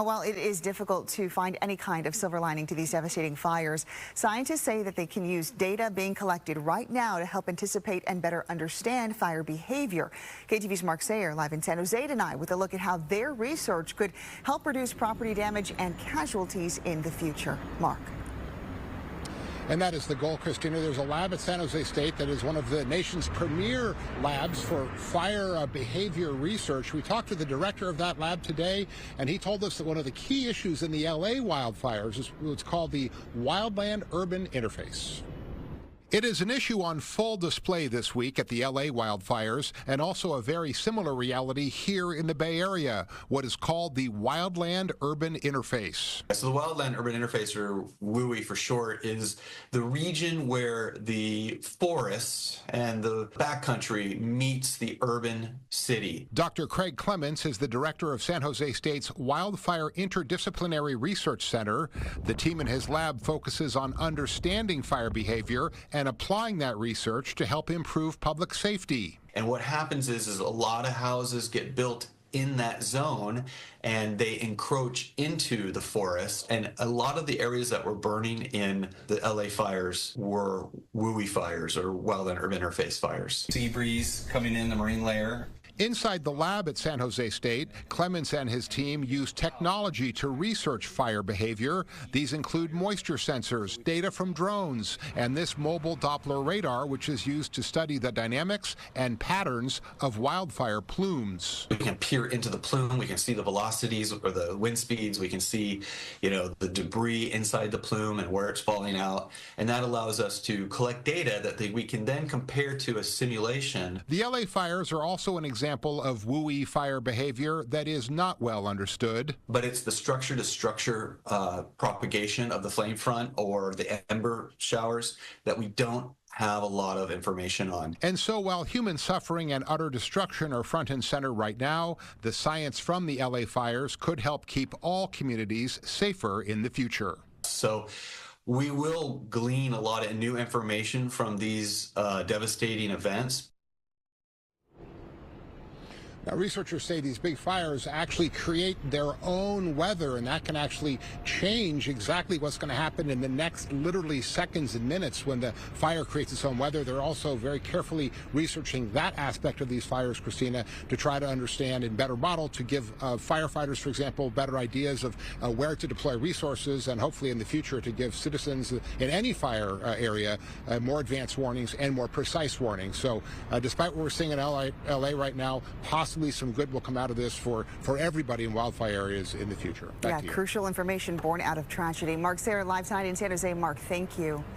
While it is difficult to find any kind of silver lining to these devastating fires, scientists say that they can use data being collected right now to help anticipate and better understand fire behavior. KTVU's Mark Sayer live in San Jose tonight with a look at how their research could help reduce property damage and casualties in the future. Mark. And that is the goal, Christina. There's a lab at San Jose State that is one of the nation's premier labs for fire behavior research. We talked to the director of that lab today, and he told us that one of the key issues in the LA wildfires is what's called the wildland-urban interface. It is an issue on full display this week at the LA wildfires, and also a very similar reality here in the Bay Area, what is called the wildland-urban interface. So the wildland-urban interface, or WUI for short, is the region where the forests and the backcountry meets the urban city. Dr. Craig Clements is the director of San Jose State's Wildfire Interdisciplinary Research Center. The team in his lab focuses on understanding fire behavior and applying that research to help improve public safety. And what happens is a lot of houses get built in that zone and they encroach into the forest. And a lot of the areas that were burning in the LA fires were WUI fires, or wildland urban interface fires. Sea breeze coming in the marine layer. Inside the lab at San Jose State, Clements and his team use technology to research fire behavior. These include moisture sensors, data from drones, and this mobile Doppler radar, which is used to study the dynamics and patterns of wildfire plumes. We can peer into the plume, we can see the velocities or the wind speeds, we can see, the debris inside the plume and where it's falling out, and that allows us to collect data that we can then compare to a simulation. The LA fires are also an example of WUI fire behavior that is not well understood. But it's the structure-to-structure propagation of the flame front or the ember showers that we don't have a lot of information on. And so while human suffering and utter destruction are front and center right now, the science from the LA fires could help keep all communities safer in the future. So we will glean a lot of new information from these devastating events. Now, researchers say these big fires actually create their own weather, and that can actually change exactly what's going to happen in the next literally seconds and minutes when the fire creates its own weather. They're also very carefully researching that aspect of these fires, Christina, to try to understand and better model to give firefighters, for example, better ideas of where to deploy resources, and hopefully in the future to give citizens in any fire area more advanced warnings and more precise warnings. So despite what we're seeing in LA right now, possibly some good will come out of this for everybody in wildfire areas in the future. Back to you. Crucial information born out of tragedy. Mark Sayer live tonight in San Jose. Mark, thank you.